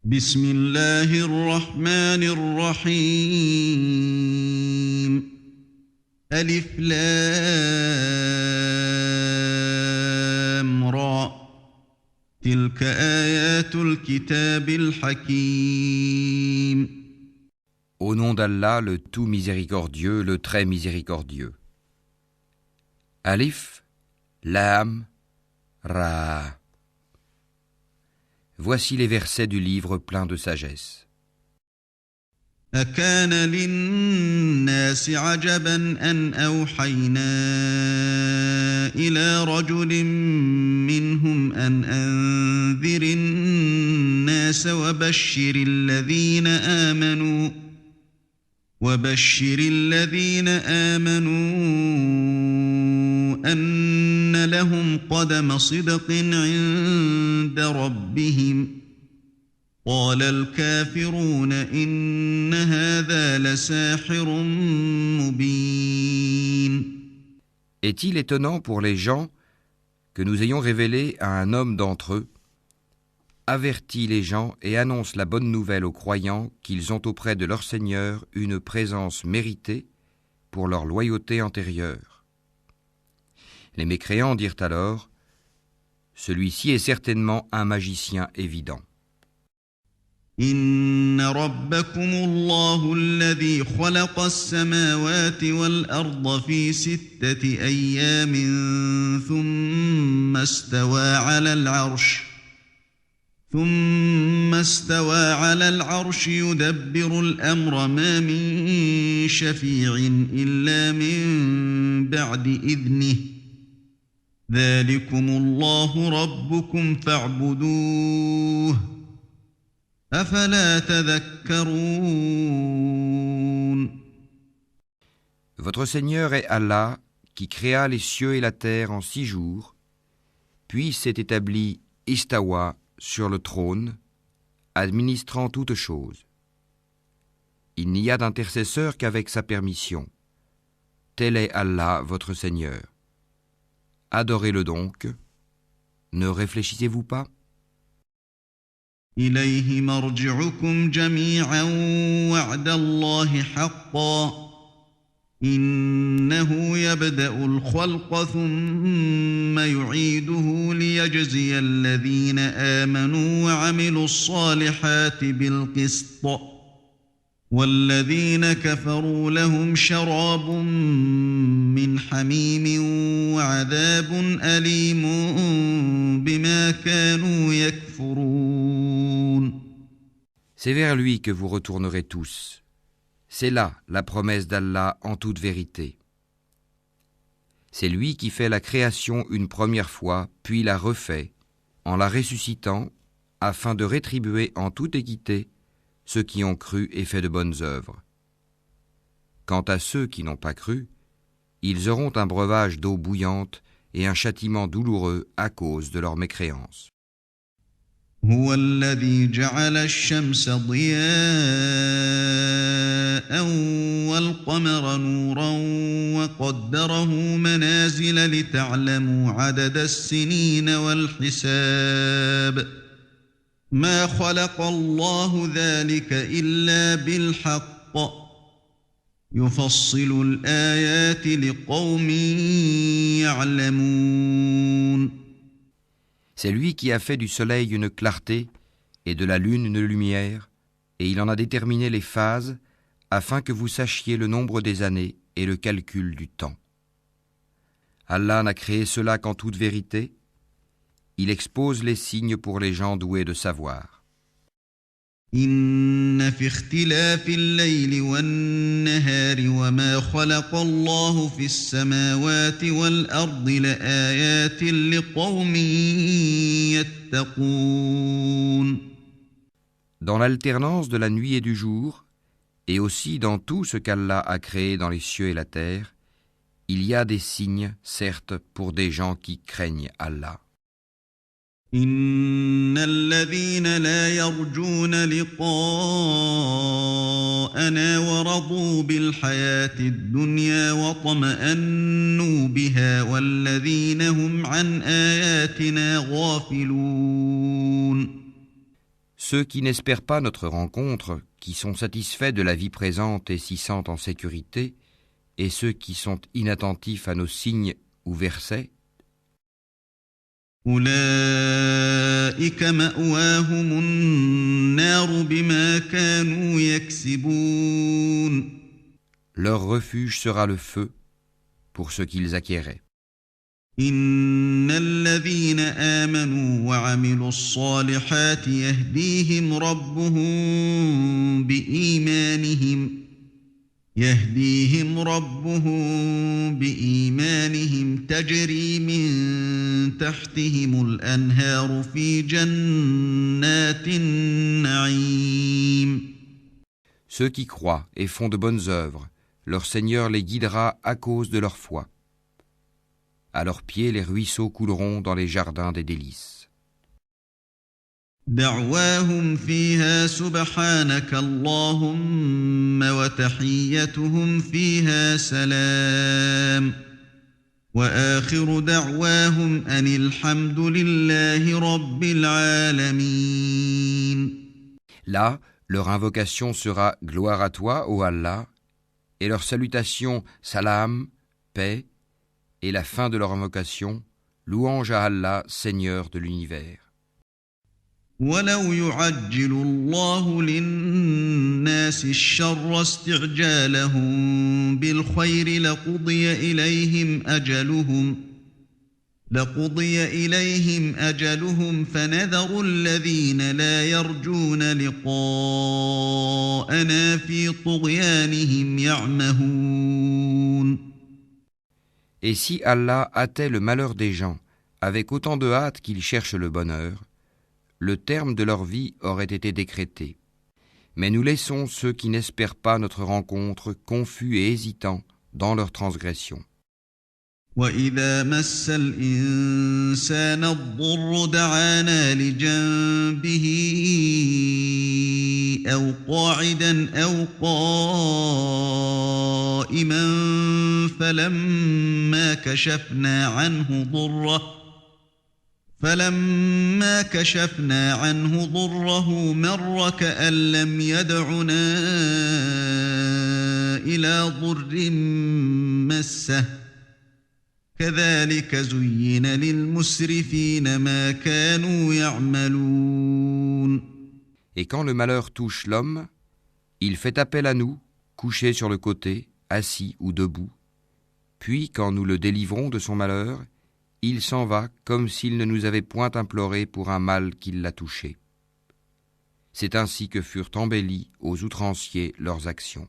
بسم الله الرحمن الرحيم ألف لام را تلك آيات الكتاب الحكيم. Au nom d'Allah, le tout miséricordieux, le très miséricordieux. Alif, Lam, Ra. Voici les versets du livre plein de sagesse. أكان للناس عجبا أن أوحينا إلى رجل منهم أن أنذر الناس وبشر الذين آمنوا أن لهم قدم صدق عند ربهم قال الكافرون إن هذا لساحر مبين. Est-il étonnant pour les gens que nous ayons révélé à un homme d'entre eux, avertit les gens et annonce la bonne nouvelle aux croyants qu'ils ont auprès de leur Seigneur une présence méritée pour leur loyauté antérieure. Les mécréants dirent alors, celui-ci est certainement un magicien évident. إن ربكم الله الذي خلق السماوات والأرض في 6 أيام ثم استوى على العرش يدبر الأمر ما من شفيع إلا من بعد إذنه ذلكم الله ربكم فاعبدوه أفلا تذكرون. Votre Seigneur est Allah qui créa les cieux et la terre en 6 jours, puis s'est établi Istawa sur le trône, administrant toutes choses. Il n'y a d'intercesseur qu'avec sa permission. Tel est Allah, votre Seigneur. Adorez-le donc. Ne réfléchissez-vous pas? إليه مرجعكم جميعا وعد الله حقا إنه يبدأ الخلق ثم يعيده ليجزي الذين آمنوا وعملوا الصالحات بالقسط والذين كفروا لهم شراب من حميم وعذاب أليم بما كانوا يكفرون. C'est vers lui que vous retournerez tous. C'est là la promesse d'Allah en toute vérité. C'est lui qui fait la création une première fois, puis la refait, en la ressuscitant, afin de rétribuer en toute équité ceux qui ont cru et fait de bonnes œuvres. Quant à ceux qui n'ont pas cru, ils auront un breuvage d'eau bouillante et un châtiment douloureux à cause de leur mécréance. هو الذي جعل الشمس ضياء والقمر نورا وقدره منازل لتعلموا عدد السنين والحساب ما خلق الله ذلك إلا بالحق يفصل الآيات لقوم يعلمون. C'est lui qui a fait du soleil une clarté et de la lune une lumière, et il en a déterminé les phases afin que vous sachiez le nombre des années et le calcul du temps. Allah n'a créé cela qu'en toute vérité. Il expose les signes pour les gens doués de savoir. إن في اختلاف الليل والنهار وما خلق الله في السماوات والأرض لآيات لقوم يتقون. Dans l'alternance de la nuit et du jour, et aussi dans tout ce qu'Allah a créé dans les cieux et la terre, il y a des signes, certes, pour des gens qui craignent Allah. إن الذين لا يرجون لقاءنا ورضوا بالحياة الدنيا واطمأنوا بها والذين هم عن آياتنا غافلون. Ceux qui n'espèrent pas notre rencontre, qui sont satisfaits de la vie présente et s'y sentent en sécurité, et ceux qui sont inattentifs à nos signes ou versets, أولئك مأواهم النار بما كانوا يكسبون leur refuge sera le feu pour ce qu'ils acquéraient. إن الذين آمنوا وعملوا الصالحات يهديهم ربهم بإيمانهم تجري من تحتهم الأنهار في جنات النعيم. Ceux qui croient et font de bonnes œuvres, leur Seigneur les guidera à cause de leur foi. À leurs pieds, les ruisseaux couleront dans les jardins des délices. دعواهم فيها سبحانك اللهم وتحيتهم فيها سلام وآخر دعواهم أن الحمد لله رب العالمين. Là, leur invocation sera « Gloire à toi, ô Allah » et leur salutation « Salam » « Paix » et la fin de leur invocation « Louange à Allah, Seigneur de l'univers ». ولو يعجل الله للناس الشر استعجالهم بالخير لقضي إليهم أجلهم فنذر الذين لا يرجون لقاءنا في طغيانهم يعمهون. Et si Allah hâtait le malheur des gens avec autant de hâte qu'ils cherchent le bonheur, le terme de leur vie aurait été décrété. Mais nous laissons ceux qui n'espèrent pas notre rencontre confus et hésitants dans leur transgression. وَإِذَا مَسَّ الْإِنسَانَ الضُّرُّ دَعَانَا لِجَنبِهِ أَوْ قَاعِدًا أَوْ قَائِمًا فَلَمَّا كَشَفْنَا عَنْهُ ضُرَّهُ مَرَّ كَأَن لَّمْ يَدْعُنَا إِلَى ضُرٍّ مَّسَّهُ كَذَلِكَ زُيِّنَ لِلْمُسْرِفِينَ مَا كَانُوا يَعْمَلُونَ. Et quand le malheur touche l'homme, il fait appel à nous, couché sur le côté, assis ou debout. Puis, quand nous le délivrons de son malheur, il s'en va comme s'il ne nous avait point imploré pour un mal qui l'a touché. C'est ainsi que furent embellies aux outranciers leurs actions.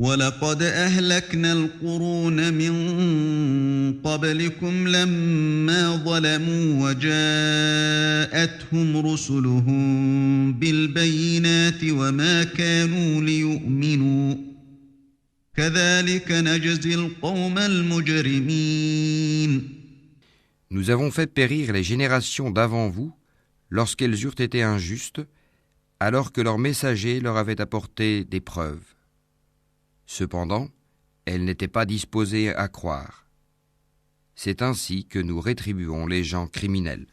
وَلَقَدْ أَهْلَكْنَا الْقُرُونَ مِن قَبْلِكُمْ لَمَّا ظَلَمُوا وَجَاءَتْهُمْ رُسُلُهُم بِالْبَيِّنَاتِ وَمَا كَانُوا لِيُؤْمِنُوا كَذَلِكَ نَجْزِي الْقَوْمَ الْمُجْرِمِينَ. Nous avons fait périr les générations d'avant vous lorsqu'elles eurent été injustes, alors que leurs messagers leur avaient apporté des preuves. Cependant, elles n'étaient pas disposées à croire. C'est ainsi que nous rétribuons les gens criminels.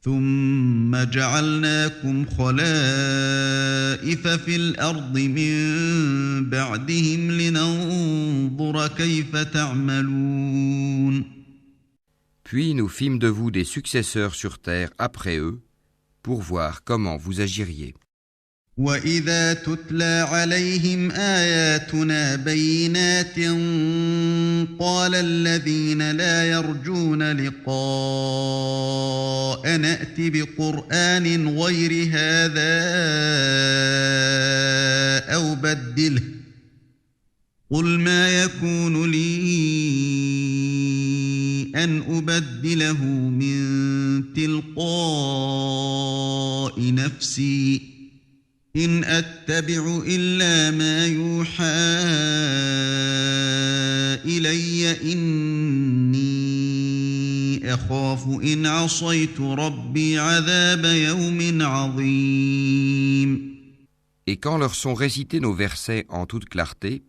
ثُمَّ جَعَلْنَاكُمْ خَلَائِفَ فِي الْأَرْضِ مِن بَعْدِهِمْ لِنَنظُرَ كَيْفَ تَعْمَلُونَ. Puis nous fîmes de vous des successeurs sur terre après eux, pour voir comment vous agiriez. وَإِذَا تُتْلَى عَلَيْهِمْ آيَاتُنَا بَيِّنَاتٍ قَالَ الَّذِينَ لَا يَرْجُونَ لِقَاءَنَا ائْتِ بِقُرْآنٍ غَيْرِ هَذَا أَوْ بَدِّلْهُ قُلْ مَا يَكُونُ لِي أَنْ أُبَدِّلَهُ مِنْ تِلْقَاءِ نَفْسِي إِنْ أَتَّبِعُ إِلَّا مَا يُوحَى إِلَيَّ إِنِّي أَخَافُ إِنْ عَصَيْتُ رَبِّي عَذَابَ يَوْمٍ عَظِيمٍ. Et quand leur sont récités nos versets en toute clarté,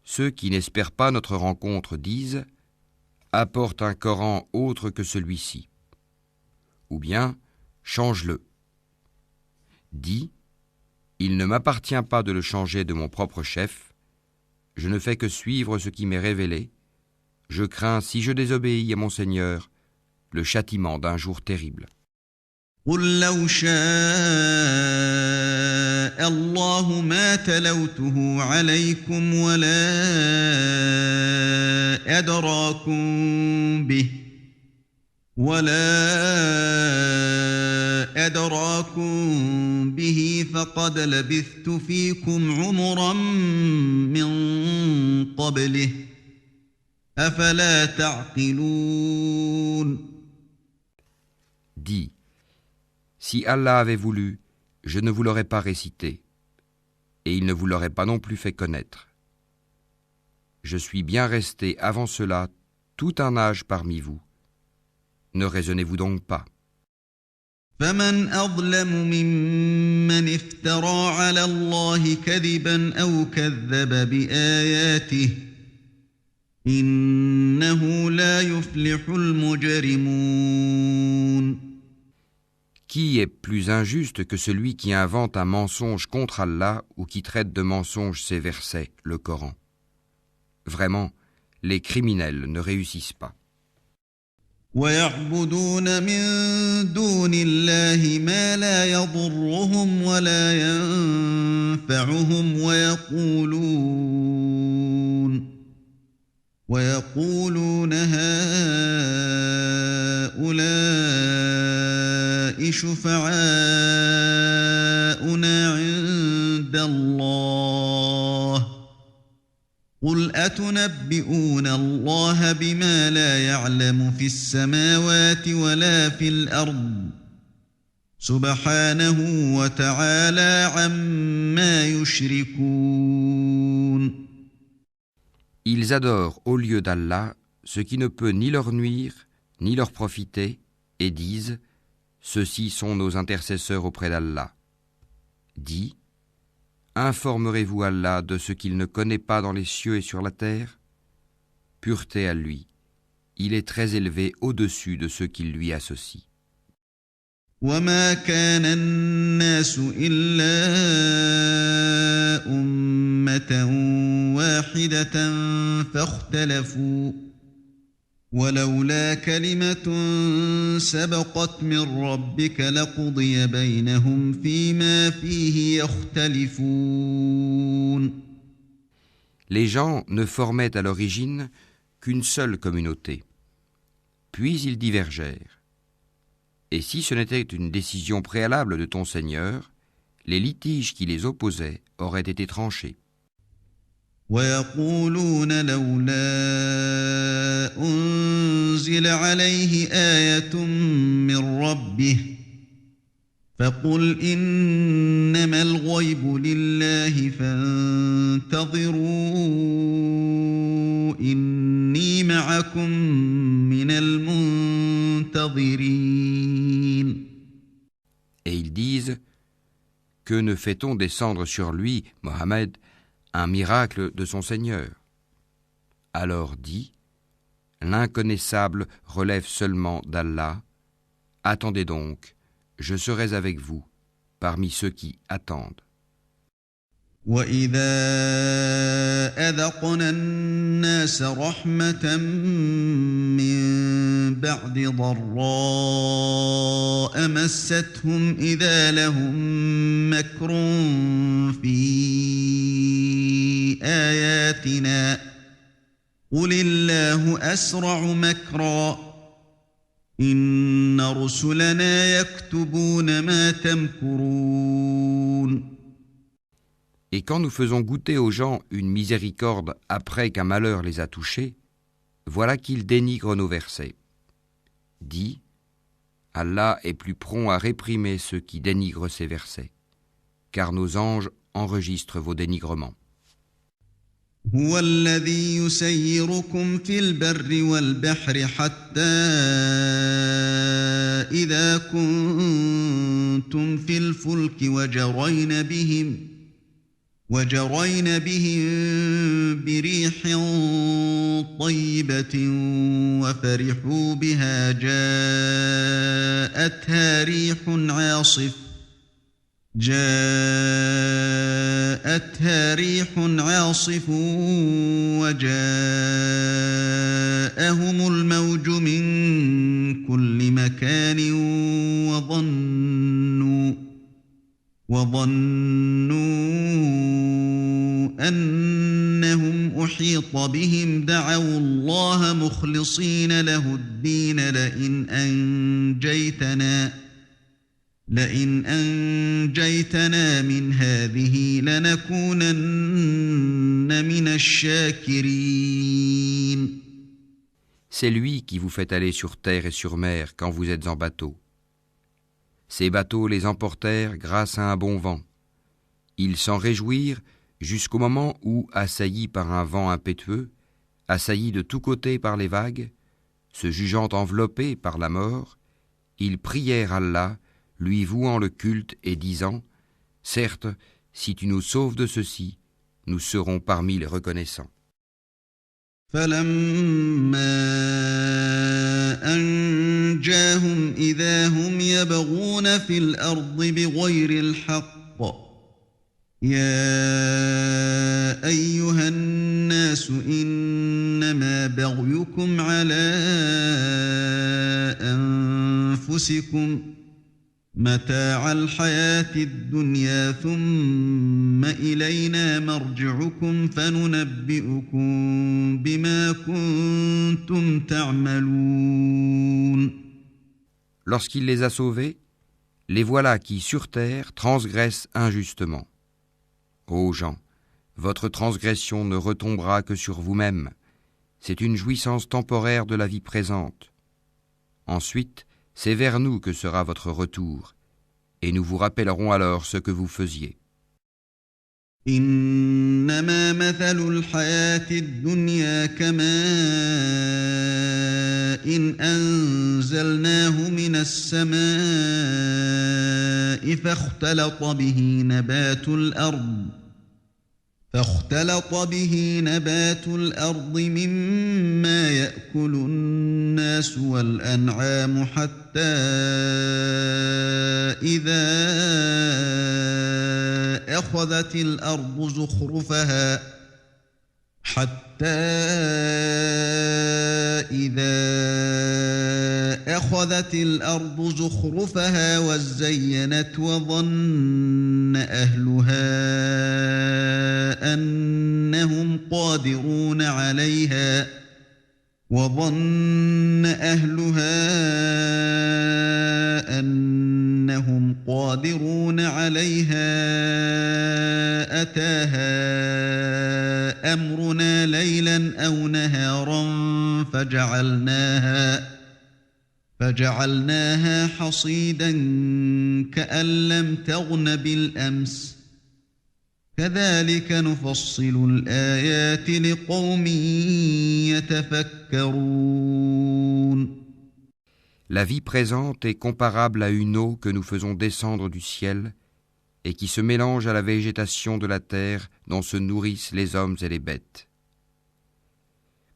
ceux qui n'espèrent pas notre rencontre disent « Apporte un Coran autre que celui-ci » ou bien change-le. Dis, il ne m'appartient pas de le changer de mon propre chef, je ne fais que suivre ce qui m'est révélé, je crains, si je désobéis à mon Seigneur, le châtiment d'un jour terrible. قل لو شاء الله ما تلوته عليكم ولا أدراكم به فقد لبثت فيكم عمرا من قبله أفلا تعقلون. Dis, si Allah avait voulu, je ne vous l'aurais pas récité, et il ne vous l'aurait pas non plus fait connaître. Je suis bien resté avant cela tout un âge parmi vous. Ne raisonnez-vous donc pas. فمن أظلم ممن افترى على الله كذبا أو كذب بآياته إنه لا يفلح المجرمون. Qui est plus injuste que celui qui invente un mensonge contre Allah ou qui traite de mensonge ces versets, le Coran? Vraiment, les criminels ne réussissent pas. ويعبدون من دون الله ما لا يضرهم ولا ينفعهم ويقولون هؤلاء شفعاؤنا عند الله قل أتنبئون الله بما لا يعلم في السماوات ولا في الأرض سبحانه وتعالى عما يشركون. Ils adorent au lieu d'Allah ce qui ne peut ni leur nuire, ni leur profiter, et disent « Ceux-ci sont nos intercesseurs auprès d'Allah ». Dis, informerez-vous Allah de ce qu'il ne connaît pas dans les cieux et sur la terre? Pureté à lui, il est très élevé au-dessus de ceux qui lui associent. وما كان الناس إلا أمة واحدة فاختلفوا ولولا كلمة سبقت من ربك لقضي بينهم فيما فيه يختلفون. Les gens ne formaient à l'origine qu'une seule communauté. Puis ils divergèrent. Et si ce n'était une décision préalable de ton Seigneur, les litiges qui les opposaient auraient été tranchés. ويقولون لولا أنزل عليه آية من ربه فقل إنما الغيب لله فانتظروا إني معكم من المنتظرين. Et ils disent, que ne fait-on descendre sur lui, Mohammed, un miracle de son Seigneur? Alors dis, l'inconnaissable relève seulement d'Allah. Attendez donc, je serai avec vous, parmi ceux qui attendent. وَإِذَا أَذَقْنَا النَّاسَ رَحْمَةً مِّن بَعْدِ ضَرَّاءَ مَسَّتْهُمْ إِذَا لَهُم مَّكْرٌ فِي آيَاتِنَا قُلِ اللَّهُ أَسْرَعُ مَكْرًا إِنَّ رُسُلَنَا يَكْتُبُونَ مَا تَمْكُرُونَ. Et quand nous faisons goûter aux gens une miséricorde après qu'un malheur les a touchés, voilà qu'ils dénigrent nos versets. Dis, Allah est plus prompt à réprimer ceux qui dénigrent ces versets, car nos anges enregistrent vos dénigrements. هو الذي يسيركم في البر والبحر حتى إذا كنتم في الفلك وجرين بهم بريح طيبة وفرحوا بها جاءتها ريح عاصف وجاءهم الموج من كل مكان وظنوا أنهم أحيط بهم دعوا الله مخلصين له الدين لئن أنجيتنا من هذه لنكونن من الشاكرين. C'est lui qui vous fait aller sur terre et sur mer quand vous êtes en bateau. Ces bateaux les emportèrent grâce à un bon vent. Ils s'en réjouirent jusqu'au moment où, assaillis par un vent impétueux, assaillis de tous côtés par les vagues, se jugeant enveloppés par la mort, ils prièrent Allah, lui vouant le culte et disant « Certes, si tu nous sauves de ceci, nous serons parmi les reconnaissants. » فَلَمَّا أَنْجَاهُمْ إِذَا هُمْ يَبْغُونَ فِي الْأَرْضِ بِغَيْرِ الْحَقِّ يَا أَيُّهَا النَّاسُ إِنَّمَا بَغْيُكُمْ عَلَى أَنفُسِكُمْ متاع الحياة الدنيا ثم إلينا مرجعكم فننبئكم بما كنتم تعملون. Lorsqu'il les a sauvés, les voilà qui, sur terre, transgressent injustement. Ô gens, votre transgression ne retombera que sur vous-même. C'est une jouissance temporaire de la vie présente. Ensuite, c'est vers nous que sera votre retour, et nous vous rappellerons alors ce que vous faisiez. إنما مثل الحياة الدنيا كماء إن أنزلناه من السماء فاختلط به نبات الأرض مما يأكل الناس والأنعام حتى إذا أخذت الأرض زخرفها وزينت وظن أهلها أنهم قادرون عليها أتاها أمرنا ليلا أو نهارا فجعلناها حصيدا كأن لم تغن بالأمس كذلك نفصل الآيات لقوم يتفكرون. La vie présente est comparable à une eau que nous faisons descendre du ciel et qui se mélange à la végétation de la terre dont se nourrissent les hommes et les bêtes.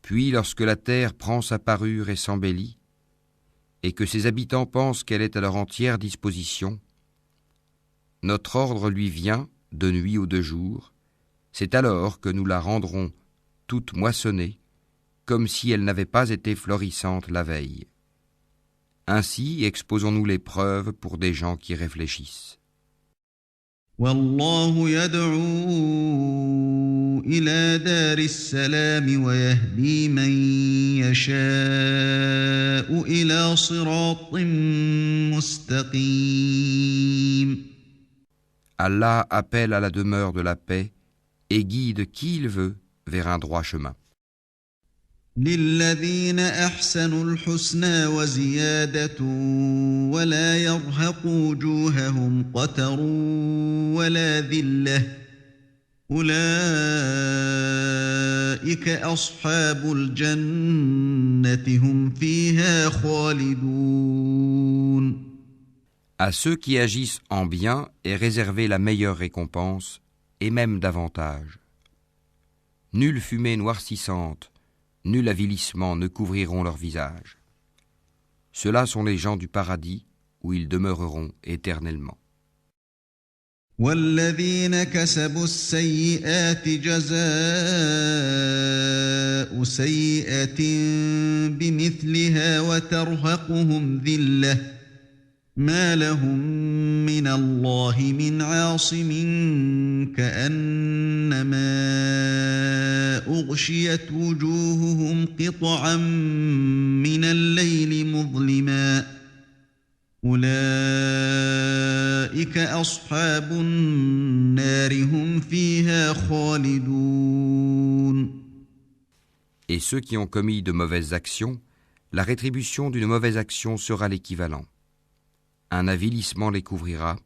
Puis, lorsque la terre prend sa parure et s'embellit, et que ses habitants pensent qu'elle est à leur entière disposition, notre ordre lui vient, de nuit ou de jour, c'est alors que nous la rendrons toute moissonnée, comme si elle n'avait pas été florissante la veille. Ainsi exposons-nous les preuves pour des gens qui réfléchissent. والله يدعو إلى دار السلام ويهدي من يشاء إلى صراط مستقيم. Allah appelle à la demeure de la paix et guide qui il veut vers un droit chemin. للذين أحسنوا الحسنى وزيادة ولا يرهق وجوههم قتر ولا ذلة أولئك أصحاب الجنة هم فيها خالدون. À ceux qui agissent en bien est réservée la meilleure récompense, et même davantage. Nulle fumée noircissante, nul avilissement ne couvriront leur visage. Ceux-là sont les gens du paradis où ils demeureront éternellement. والذين كسبوا السيئات جزاء سيئة بمثلها وترهقهم ذلة ما لهم من الله من عاصم كأنما أغشيت وجوههم قطعا من الليل مظلما أولئك أصحاب النار هم فيها خالدون. Et ceux qui ont commis de mauvaises actions, la rétribution d'une mauvaise action sera l'équivalent. Un avilissement les couvrira,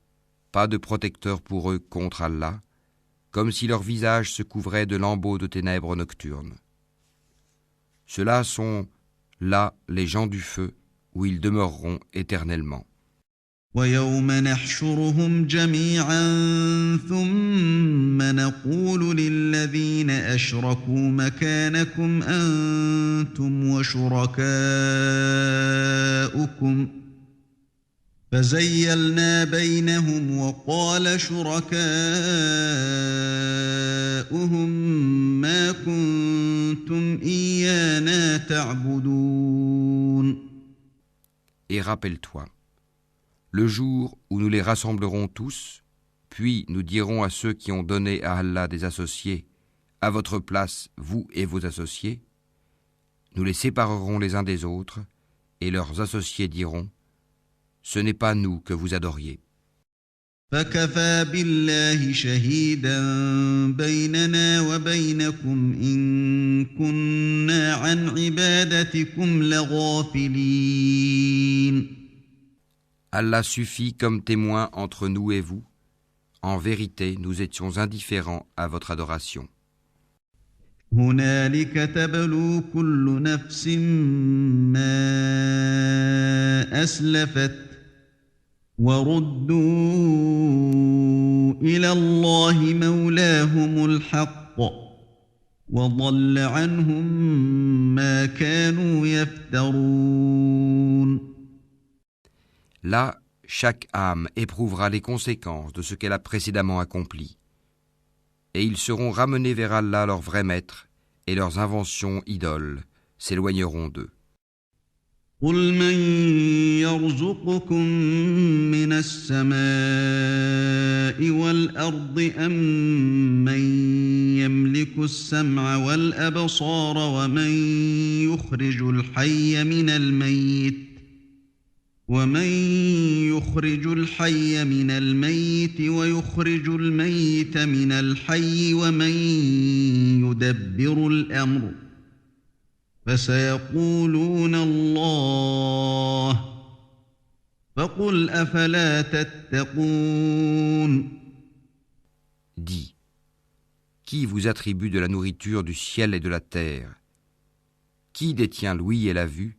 pas de protecteur pour eux contre Allah, comme si leur visage se couvrait de lambeaux de ténèbres nocturnes. Ceux-là sont, là, les gens du feu, où ils demeureront éternellement. ويوم نحشرهم جميعا ثم نقول للذين أشركوا مكانكم أنتم وشركاؤكم فزيلنا بينهم وقال شركاؤهم ما كنتم إيانا تعبدون. Et rappelle-toi, le jour où nous les rassemblerons tous, puis nous dirons à ceux qui ont donné à Allah des associés, à votre place, vous et vos associés, nous les séparerons les uns des autres, et leurs associés diront, ce n'est pas nous que vous adoriez. فكفى بالله شهيدا بيننا وبينكم إن كنا عن عبادتكم لغافلين. Allah suffit comme témoin entre nous et vous. En vérité, nous étions indifférents à votre adoration. هنالك تبلو كل نفس ما أسلفت وردوا إلى الله مولاهم الحق وضل عنهم ما كانوا يفترون. Là, chaque âme éprouvera les conséquences de ce qu'elle a précédemment accompli. Et ils seront ramenés vers Allah, leur vrai maître, et leurs inventions idoles s'éloigneront d'eux. قل من يرزقكم من السماء والأرض أم من يملك السمع والأبصار ومن يخرج الحي من الميت ويخرج الميت من الحي ومن يدبر الأمر فسيقولون الله فقل أفلا تتقون. Dis, qui vous attribue de la nourriture du ciel et de la terre? Qui détient l'ouïe et la vue?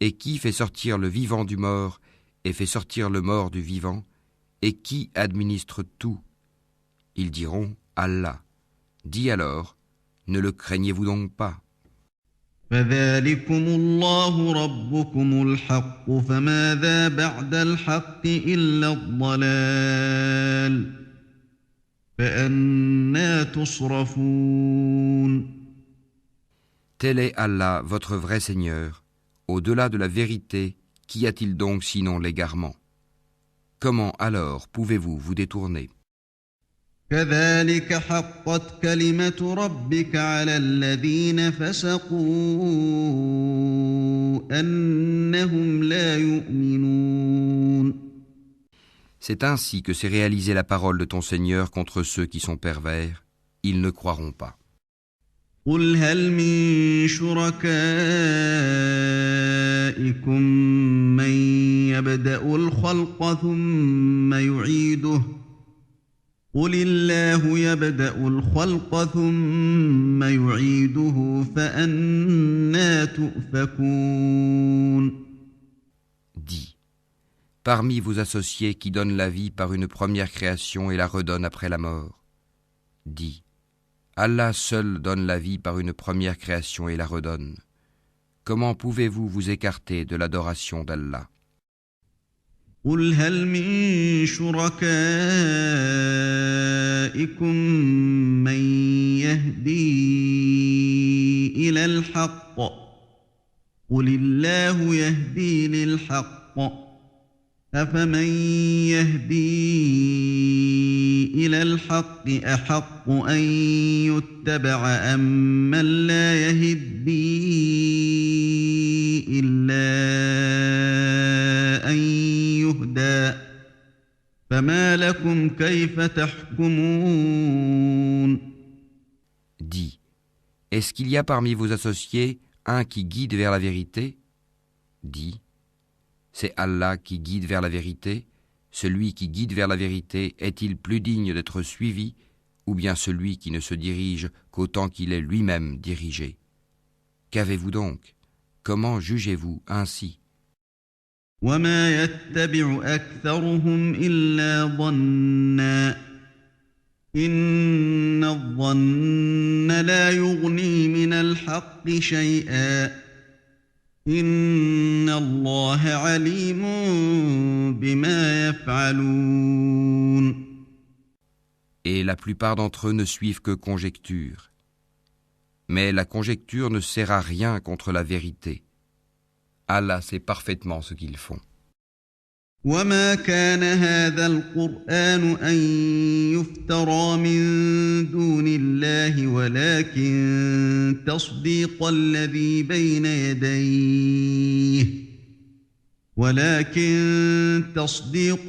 Et qui fait sortir le vivant du mort et fait sortir le mort du vivant? Et qui administre tout? Ils diront Allah. Dis alors, ne le craignez-vous donc pas? فذلكم الله ربكم الحق فماذا بعد الحق إلا الضلال فأنى تصرفون. Tel est Allah, votre vrai Seigneur. Au-delà de la vérité, qu'y a-t-il donc sinon l'égarement? Comment alors pouvez-vous vous détourner? كذلك حقت كلمة ربك على الذين فسقوا أنهم لا يؤمنون. C'est ainsi que s'est réalisée la parole de ton Seigneur contre ceux qui sont pervers. Ils ne croiront pas. قل هل من شركائكم من يبدأ الخلق ثم يعيده قل الله يبدأ الخلق ثم يعيده فأنى تؤفكون. Dis, parmi vos associés qui donnent la vie par une première création et la redonnent après la mort, Dis, Allah seul donne la vie par une première création et la redonne. Comment pouvez-vous vous écarter de l'adoration d'Allah? قل هل من شركائكم من يهدي إلى الحق قل الله يهدي للحق أفمن يهدي إلى الحق أحق أن يتبع أمن لا يهدي إلا أن يهدى فما لكم كيف تحكمون Dis, est-ce qu'il y a parmi vos associés un qui guide vers la vérité? Dis, c'est Allah qui guide vers la vérité. Celui qui guide vers la vérité est-il plus digne d'être suivi, ou bien celui qui ne se dirige qu'autant qu'il est lui-même dirigé? Qu'avez-vous donc? Comment jugez-vous ainsi? وما يتبع أكثرهم إلا ظنا إن الظن لا يغني من الحق شيئا إن الله عليم بما يفعلون Et la plupart d'entre eux ne suivent que conjecture. Mais la conjecture ne sert à rien contre la vérité. Allah sait parfaitement ce qu'ils font. وما كان هذا القرآن أن يفترى من دون الله ولكن تصديق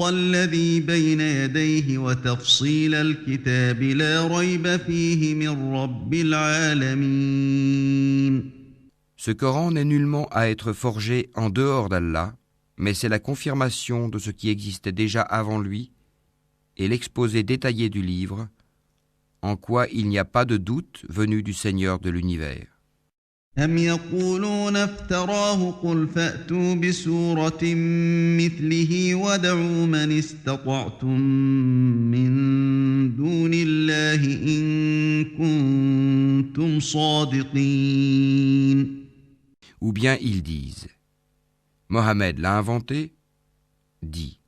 الذي بين يديه وتفصيل الكتاب لا ريب فيه من رب العالمين. Ce Coran n'est nullement à être forgé en dehors d'Allah, mais c'est la confirmation de ce qui existait déjà avant lui et l'exposé détaillé du livre, en quoi il n'y a pas de doute venu du Seigneur de l'univers. أم يقولون افتراه قل فأتوا بسورة مثله وادعوا من استطعتم من دون الله إن كنتم صادقين. Ou bien ils disent, Mohammed l'a inventé? Dis,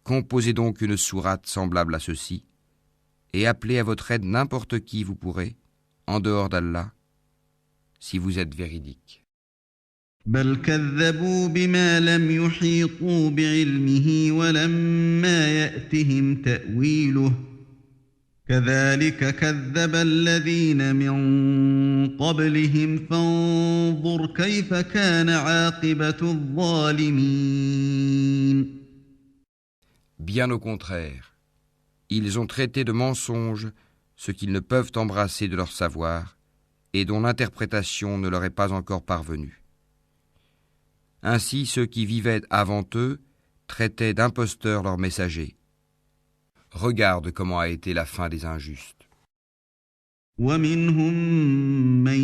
composez donc une sourate semblable à ceci, et appelez à votre aide n'importe qui vous pourrez, en dehors d'Allah, si vous êtes véridique. بل كذبوا بما لم يحيطوا بعلمه ولما يأتهم تأويله كذلك كذب الذين من قبلهم فانظر كيف كان عاقبة الظالمين. Bien au contraire, ils ont traité de mensonge ce qu'ils ne peuvent embrasser de leur savoir et dont l'interprétation ne leur est pas encore parvenue. Ainsi, ceux qui vivaient avant eux traitaient d'imposteurs leurs messagers. Regarde comment a été la fin des injustes. ومنهم من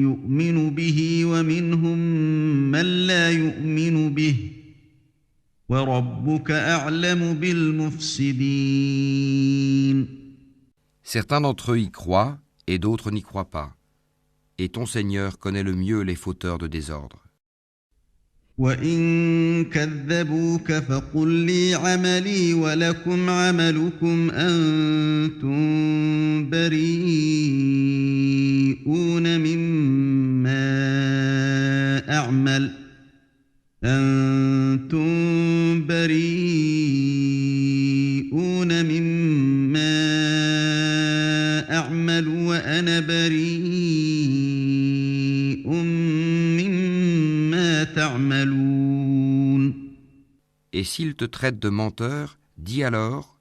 يؤمن به ومنهم من لا يؤمن به وربك أعلم بالمفسدين. Certains d'entre eux y croient et d'autres n'y croient pas. Et ton Seigneur connaît le mieux les fauteurs de désordre. وإن كذبوك فقل لي عملي ولكم عملكم أنتم بريئون مما أعمل وأنا بريء مما تعملون. Et s'ils te traitent de menteur, dis alors,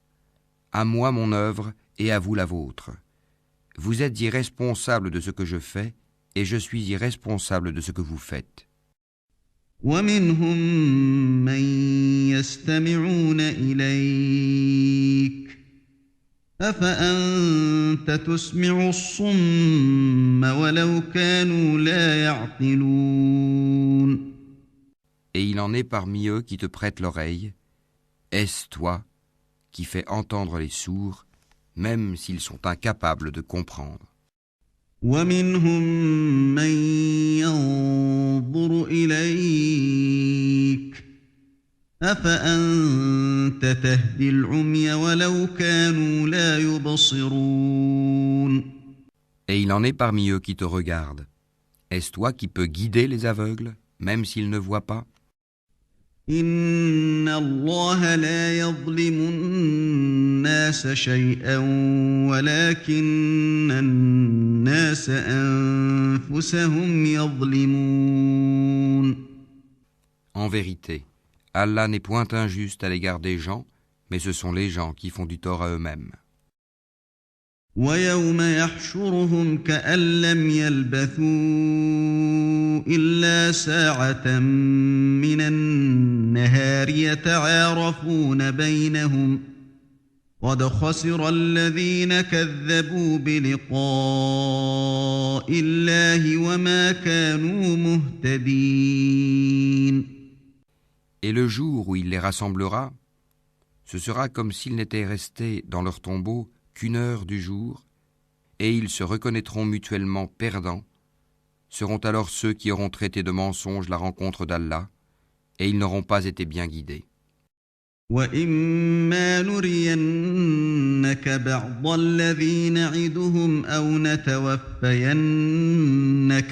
à moi mon œuvre et à vous la vôtre. Vous êtes irresponsables de ce que je fais et je suis irresponsable de ce que vous faites. ومنهم من يستمعون إليك أفأنت تسمع الصم ولو كانوا لا يعقلون. Et il en est parmi eux qui te prêtent l'oreille. Est-ce toi qui fais entendre les sourds, même s'ils sont incapables de comprendre. ومنهم من ينظر إليك أفأنت تهدي العمي ولو كانوا لا يبصرون. Et il en est parmi eux qui te regardent. Est-ce toi qui peux guider les aveugles, même s'ils ne voient pas? إن الله لا يظلم الناس شيئا ولكن الناس أنفسهم يظلمون. En vérité, Allah n'est point injuste à l'égard des gens, mais ce sont les gens qui font du tort à eux-mêmes. ويوم يحشرهم كأن لم يلبثوا إلا ساعة من النهار يتعارفون بينهم قد خسر الذين كذبوا بلقاء الله وما كانوا مهتدين. Et le jour où il les rassemblera, ce sera comme s'ils n'étaient restés dans leur tombeau qu'une heure du jour, et ils se reconnaîtront mutuellement perdants, seront alors ceux qui auront traité de mensonge la rencontre d'Allah, et ils n'auront pas été bien guidés. وَإِمَّا نُرِيَنَّكَ بَعْضَ الَّذِي نَعِدُهُمْ أَوْ نَتَوَفَّيَنَّكَ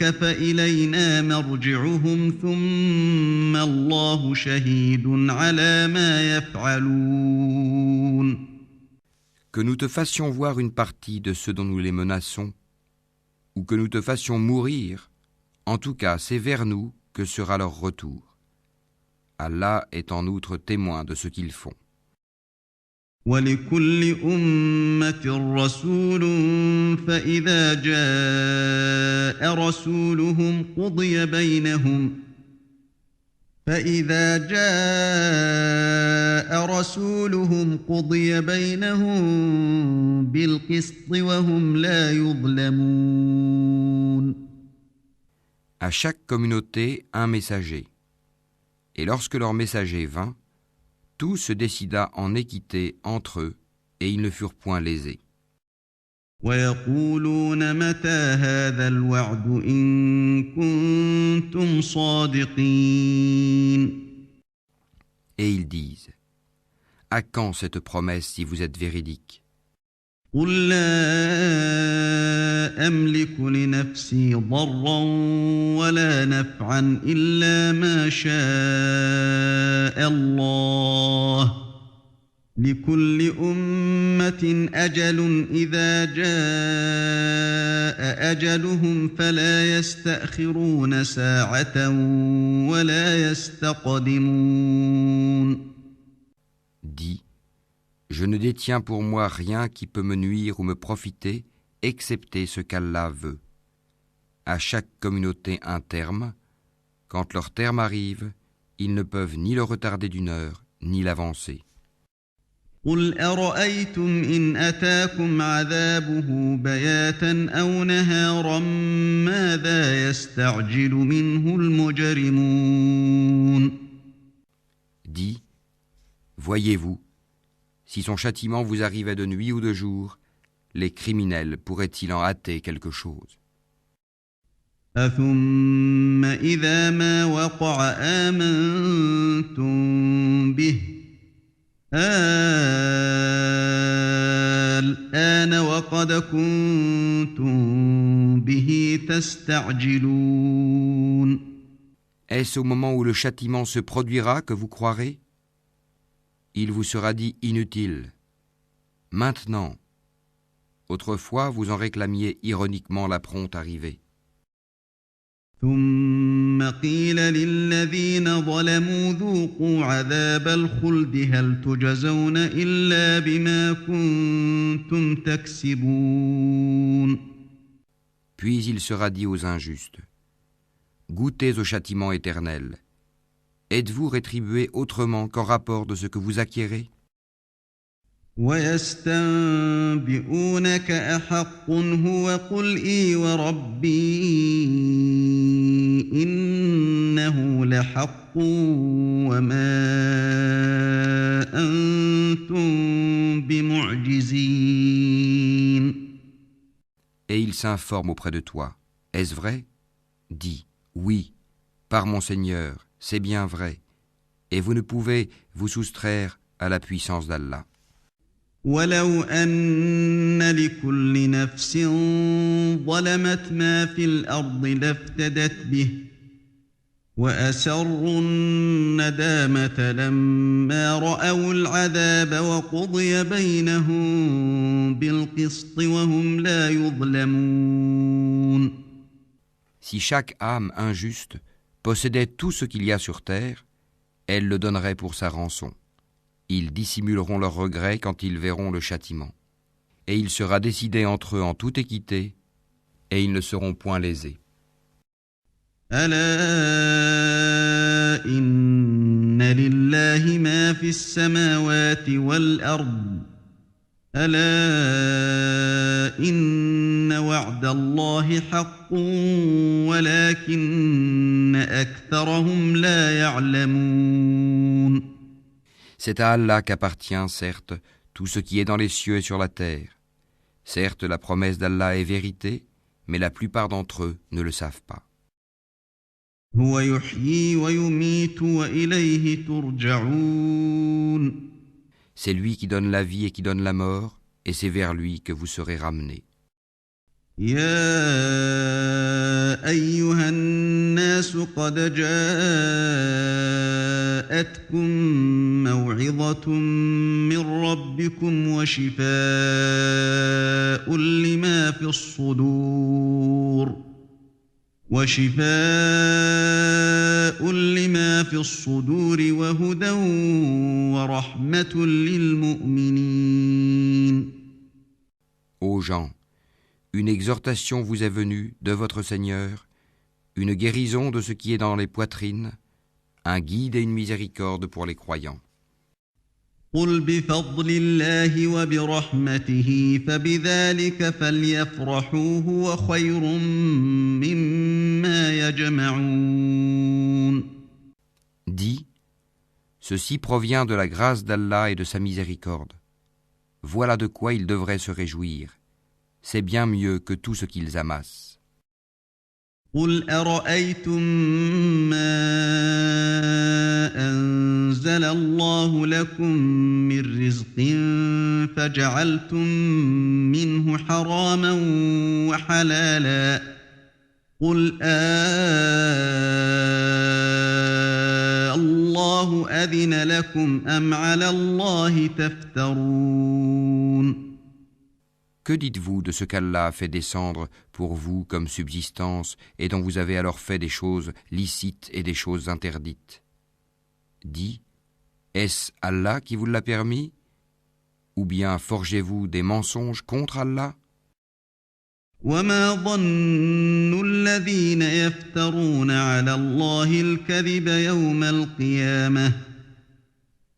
فَإِلَيْنَا مَرْجِعُهُمْ ثُمَّ اللَّهُ شَهِيدٌ عَلَى مَا يَفْعَلُونَ. Que nous te fassions voir une partie de ceux dont nous les menaçons, ou que nous te fassions mourir, en tout cas c'est vers nous que sera leur retour. Allah est en outre témoin de ce qu'ils font. وَلِكُلِّ أُمَّةٍ رَّسُولٌ فَإِذَا جَاءَ رَسُولُهُمْ قُضِيَ بَيْنَهُم بِالْقِسْطِ وَهُمْ لَا يُظْلَمُونَ. À chaque communauté, un messager. Et lorsque leur messager vint, tout se décida en équité entre eux, et ils ne furent point lésés. وَيَقُولُونَ مَتَى هَذَا الْوَعْدُ إِن كُنتُمْ صَادِقِينَ. Et ils disent, à quand cette promesse si vous êtes véridiques? قُل لَّا أَمْلِكُ لِنَفْسِي ضَرًّا وَلَا نَفْعًا إِلَّا مَا شَاءَ اللَّهُ لِكُلِّ أُمَّةٍ أَجَلٌ إِذَا جَاءَ أَجَلُهُمْ فَلَا يَسْتَأْخِرُونَ سَاعَةً وَلَا يَسْتَقْدِمُونَ. Dis, je ne détiens pour moi rien qui peut me nuire ou me profiter, excepté ce qu'Allah veut. À chaque communauté un terme. Quand leur terme arrive, ils ne peuvent ni le retarder d'une heure, ni l'avancer. قُلْ أَرَأَيْتُمْ إِنْ أَتَاكُمْ عَذَابُهُ بَيَاتًا أَوْ نَهَارًا مَاذَا يَسْتَعْجِلُ مِنْهُ الْمُجْرِمُونَ. Dis, voyez-vous, si son châtiment vous arrivait de nuit ou de jour, les criminels pourraient-ils en hâter quelque chose? أَثُمَّ إِذَا مَا وَقَعَ آمَنْتُمْ بِهِ الْآنَ وَقَدْ كُنْتُمْ بِهِ تَسْتَعْجِلُونَ. Est-ce au moment où le châtiment se produira que vous croirez? Il vous sera dit inutile. Maintenant. Autrefois, vous en réclamiez ironiquement la prompte arrivée. ثُمَّ قِيلَ لِلَّذِينَ ظَلَمُوا ذُوقُوا عَذَابَ الْخُلْدِ هَلْ تُجْزَوْنَ إِلَّا بِمَا كُنتُمْ تَكْسِبُونَ. Puis il sera dit aux injustes, goûtez au châtiment éternel. Êtes-vous rétribués autrement qu'en rapport de ce que vous acquérez? وَيَسْتَنبِئُونَكَ أَحَقٌّ هُوَ قُلْ إِي وَرَبِّي إِنَّهُ لَحَقٌّ وَمَا أَنْتُمْ بِمُعْجِزِينَ. et il s'informe auprès de toi. Est-ce vrai? Dis, oui, par mon Seigneur, c'est bien vrai, et vous ne pouvez vous soustraire à la puissance d'Allah. ولو أن لكل نفس ظلمت ما في الأرض لافتدت به وأسروا الندامة لما رأوا العذاب وقضي بينهم بالقسط وهم لا يظلمون. Si chaque âme injuste possédait tout ce qu'il y a sur terre, elle le donnerait pour sa rançon. Ils dissimuleront leurs regrets quand ils verront le châtiment. Et il sera décidé entre eux en toute équité, et ils ne seront point lésés. ألا إن لله ما في السماوات والأرض ألا إن وعد الله حق ولكن أكثرهم لا يعلمون. C'est à Allah qu'appartient, certes, tout ce qui est dans les cieux et sur la terre. Certes, la promesse d'Allah est vérité, mais la plupart d'entre eux ne le savent pas. هو يحيي ويميت وإليه ترجعون. C'est lui qui donne la vie et qui donne la mort, et c'est vers lui que vous serez ramenés. يا أيها الناس قد جاءتكم موعظة من ربكم وشفاء لما في الصدور وهدى ورحمة للمؤمنين. Ô gens, une exhortation vous est venue de votre Seigneur, une guérison de ce qui est dans les poitrines, un guide et une miséricorde pour les croyants. قل بفضل الله وبرحمته فبذلك فليفرحوا هو خير مما يجمعون. Dis, ceci provient de la grâce d'Allah et de sa miséricorde. Voilà de quoi ils devraient se réjouir. C'est bien mieux que tout ce qu'ils amassent. قل أرأيتم ما أنزل الله لكم من رزق فجعلتم منه حراما وحلالا قل الله أذن لكم أم على الله تفترون. Que dites-vous de ce qu'Allah a fait descendre pour vous comme subsistance et dont vous avez alors fait des choses licites et des choses interdites? Dis, est-ce Allah qui vous l'a permis? Ou bien forgez-vous des mensonges contre Allah? وما ظن الذين يفترون على الله الكذب يوم القيامة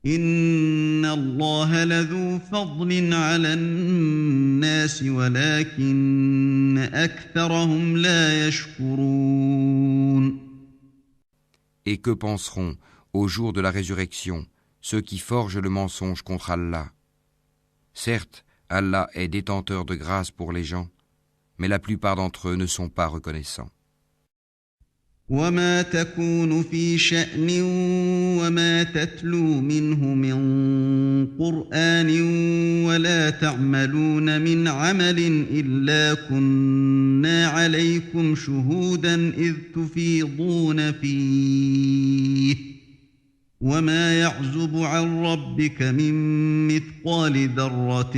إن الله لذو فضل على الناس ولكن أكثرهم لا يشكرون. Et que penseront, au jour de la résurrection, ceux qui forgent le mensonge contre Allah? Certes, Allah est détenteur de grâce pour les gens, mais la plupart d'entre eux ne sont pas reconnaissants. وما تكون في شأن وما تتلو منه من قرآن ولا تعملون من عمل إلا كنا عليكم شهودا إذ تفيضون فيه وما يعزب عن ربك من مثقال ذرة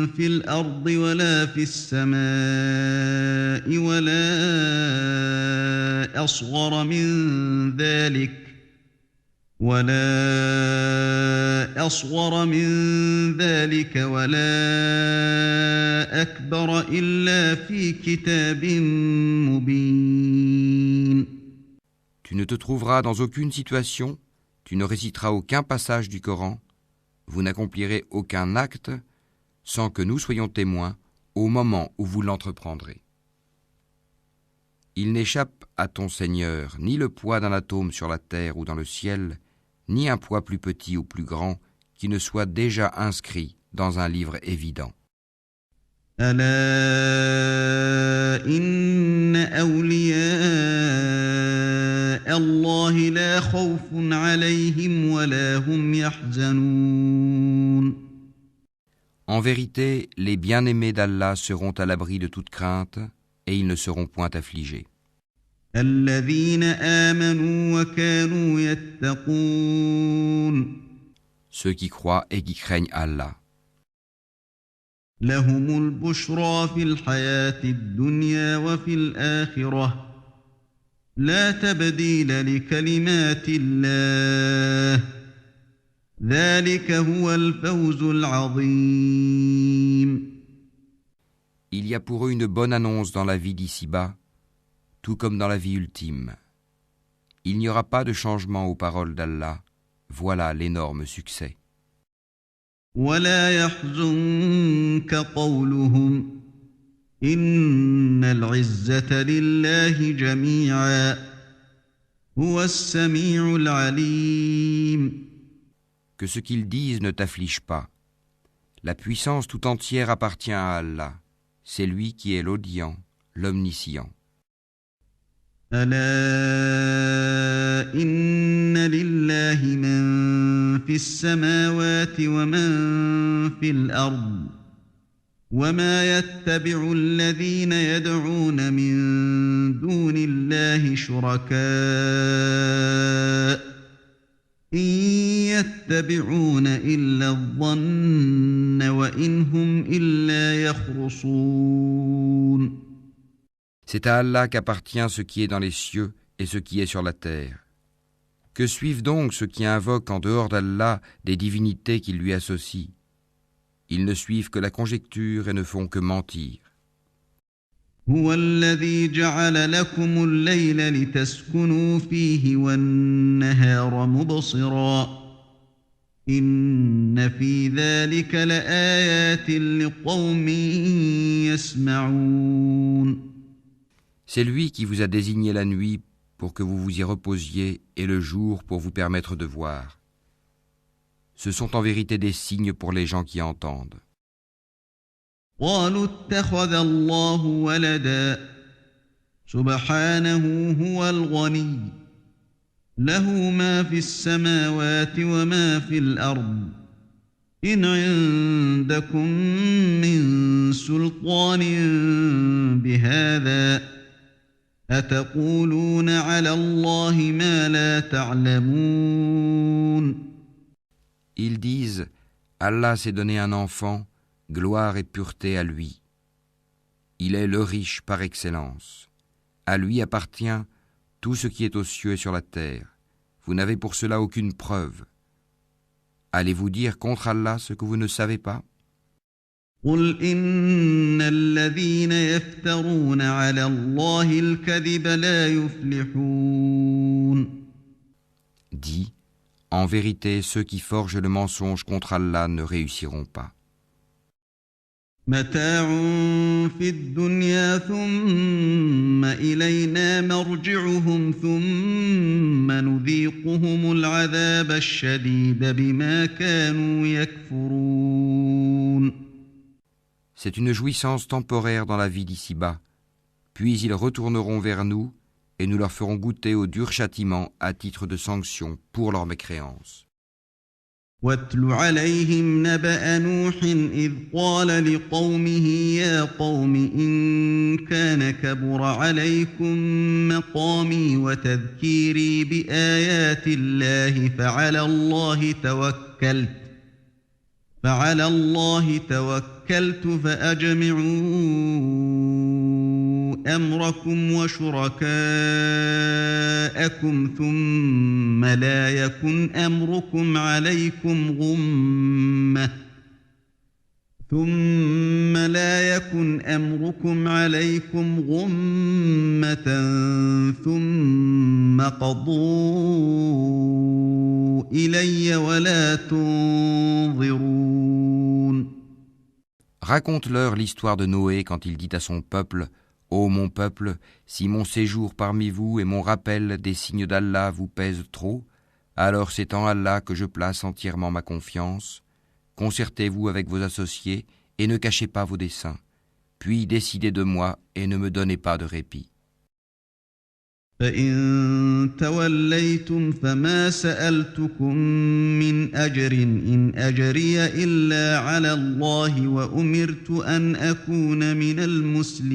في الأرض ولا في السماء ولا أصغر من ذلك ولا أكبر إلا في كتاب مبين. Tu ne te trouveras dans aucune situation, tu ne réciteras aucun passage du Coran, vous n'accomplirez aucun acte sans que nous soyons témoins au moment où vous l'entreprendrez. Il n'échappe à ton Seigneur ni le poids d'un atome sur la terre ou dans le ciel, ni un poids plus petit ou plus grand qui ne soit déjà inscrit dans un livre évident. ألا إن أولياء الله لا خوف عليهم ولا هم يحزنون. En vérité, les bien-aimés d'Allah seront à l'abri de toute crainte et ils ne seront point affligés. الذين آمنوا وكانوا يتقون. Ceux qui croient et qui craignent Allah. لهم البشرى في الحياة الدنيا وفي الآخرة لا تبديل لكلمات الله ذلك هو الفوز العظيم. Il y a pour eux une bonne annonce dans la vie d'ici-bas, tout comme dans la vie ultime. Il n'y aura pas de changement aux paroles d'Allah. Voilà l'énorme succès. ولا يحزنك قولهم إن العزة لله جميعا هو السميع العليم. Que ce qu'ils disent ne t'afflige pas. La puissance tout entière appartient à Allah. C'est lui qui est l'audient, l'omniscient. ألا إن لله من في السماوات ومن في الأرض وما يتبع الذين يدعون من دون الله شركاء إن يتبعون إلا الظن وإن هم إلا يخرصون. C'est à Allah qu'appartient ce qui est dans les cieux et ce qui est sur la terre. Que suivent donc ceux qui invoquent en dehors d'Allah des divinités qu'ils lui associent? Ils ne suivent que la conjecture et ne font que mentir. هو الذي جعل لكم الليل لتسكنوا فيه والنهار مبصرا إن في ذلك لآيات لقوم يسمعون. C'est lui qui vous a désigné la nuit pour que vous vous y reposiez et le jour pour vous permettre de voir. Ce sont en vérité des signes pour les gens qui entendent. قالوا اتخذ الله ولدا سبحانه هو الغني له ما في السماوات وما في الأرض إن عندكم من سلطان بهذا أتقولون على الله ما لا تعلمون. Ils disent, Allah s'est donné un enfant, gloire et pureté à lui. Il est le riche par excellence. À lui appartient tout ce qui est aux cieux et sur la terre. Vous n'avez pour cela aucune preuve. Allez-vous dire contre Allah ce que vous ne savez pas? قل إن الذين يفترون على الله الكذب لا يفلحون. Dis, en vérité, ceux qui forgent le mensonge contre Allah ne réussiront pas. متاع في الدنيا ثم إلينا مرجعهم ثم نذيقهم العذاب الشديد بما كانوا يكفرون. C'est une jouissance temporaire dans la vie d'ici-bas, puis ils retourneront vers nous et nous leur ferons goûter au dur châtiment à titre de sanction pour leur mécréance. واتل عليهم نبأ نوح إذ قال لقومه يا قوم إن كان كبر عليكم مقامي وتذكيري بآيات الله فعلى الله توكلت فأجمعوا أمركم وشركاءكم ثم لا يكن أمركم عليكم غمة ثم قضوا إلي ولا تنظرون. Raconte-leur l'histoire de Noé quand il dit à son peuple, « Ô mon peuple, si mon séjour parmi vous et mon rappel des signes d'Allah vous pèsent trop, alors c'est en Allah que je place entièrement ma confiance. Concertez-vous avec vos associés et ne cachez pas vos desseins. puis décidez de moi et ne me donnez pas de répit. فإن توليتم فما سألتكم من أجر إن أجري إلا على الله وأمرت أن أكون من المسلمين.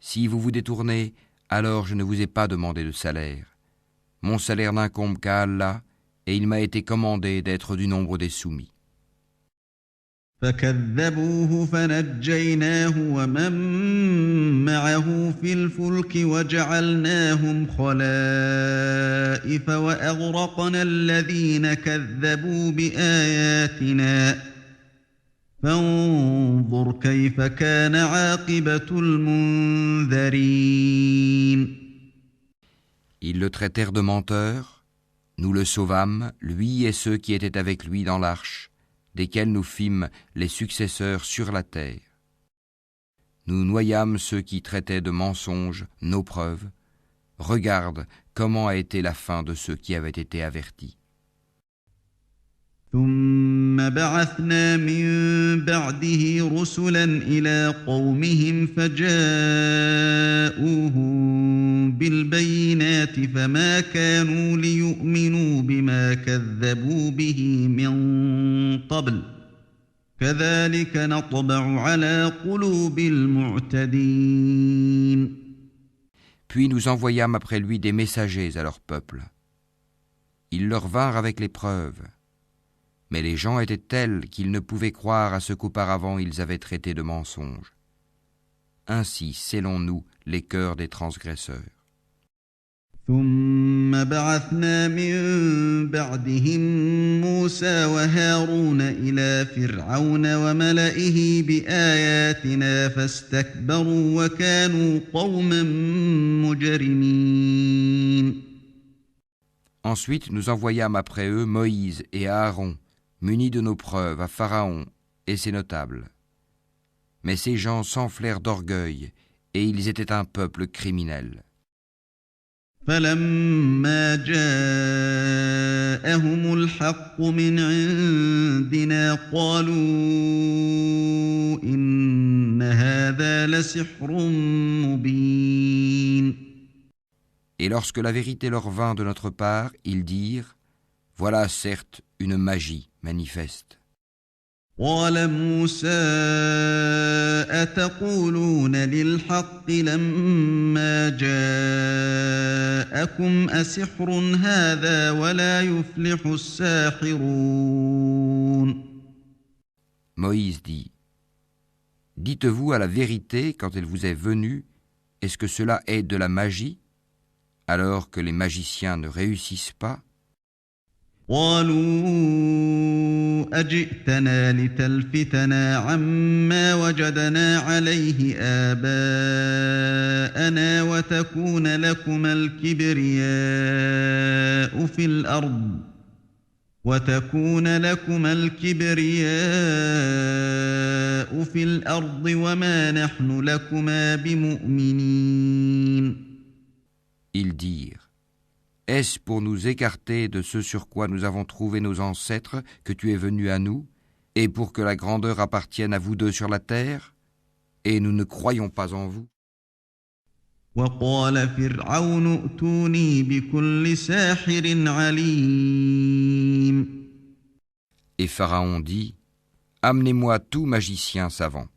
Si vous vous détournez, alors je ne vous ai pas demandé de salaire. Mon salaire n'incombe qu'à Allah, et il m'a été commandé d'être du nombre des soumis. فكذبوه فنجيناه ومن معه في الفلك وجعلناهم خلائف وأغرقنا الذين كذبوا بآياتنا فانظر كيف كان عاقبة المنذرين. Ils le traitèrent de menteur, nous le sauvâmes, lui et ceux qui étaient avec lui dans l'arche, desquels nous fîmes les successeurs sur la terre. Nous noyâmes ceux qui traitaient de mensonges nos preuves. Regarde comment a été la fin de ceux qui avaient été avertis. ثم بعثنا من بعده رسلا إلى قومهم فجاءوهم بالبينات فما كانوا ليؤمنوا بما كذبوا به من قبل كذلك نطبع على قلوب المعتدين. Puis nous envoyâmes après lui des messagers à leur peuple. Ils leur vinrent avec les preuves. Mais les gens étaient tels qu'ils ne pouvaient croire à ce qu'auparavant ils avaient traité de mensonges. Ainsi scellons-nous les cœurs des transgresseurs. ثم بعثنا من بعدهم موسى وهارون إلى فرعون وملئه بآياتنا فاستكبروا وكانوا قوما مجرمين. Ensuite, nous envoyâmes après eux Moïse et Aaron, munis de nos preuves, à Pharaon et ses notables. Mais ces gens s'enflèrent d'orgueil, et ils étaient un peuple criminel. فلما جاءهم الحق من عندنا قالوا إن هذا لسحر مبين. Et lorsque la vérité leur vint de notre part, ils dirent : voilà certes une magie manifeste. قال موسى أتقولون للحق لما جاءكم أسحر هذا ولا يفلح الساحرون. Moïse dit : dites-vous à la vérité quand elle vous est venue, est-ce que cela est de la magie, alors que les magiciens ne réussissent pas ? قالوا أجئتنا لتلفتنا عما وجدنا عليه آباءنا وتكون لكما الكبرياء في الأرض وما نحن لكما بمؤمنين. Ils dirent : est-ce pour nous écarter de ce sur quoi nous avons trouvé nos ancêtres que tu es venu à nous, et pour que la grandeur appartienne à vous deux sur la terre, et nous ne croyons pas en vous ? وقال فرعون ائتوني بكل ساحر عليم. Et Pharaon dit : amenez-moi tout magicien savant.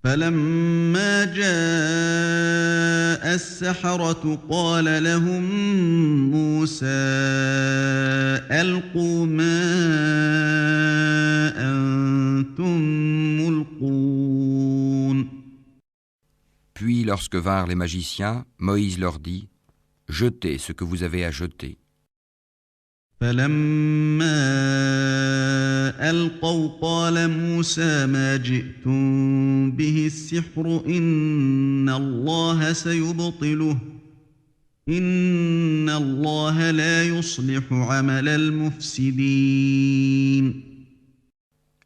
فلما جاء السحرة قال لهم موسى ألقوا ما أنتم ملقون. Puis lorsque vinrent les magiciens, Moïse leur dit : jetez ce que vous avez à jeter. فلما ألقوا قال موسى ما جئتم به السحر إن الله سيبطله إن الله لا يصلح عمل المفسدين.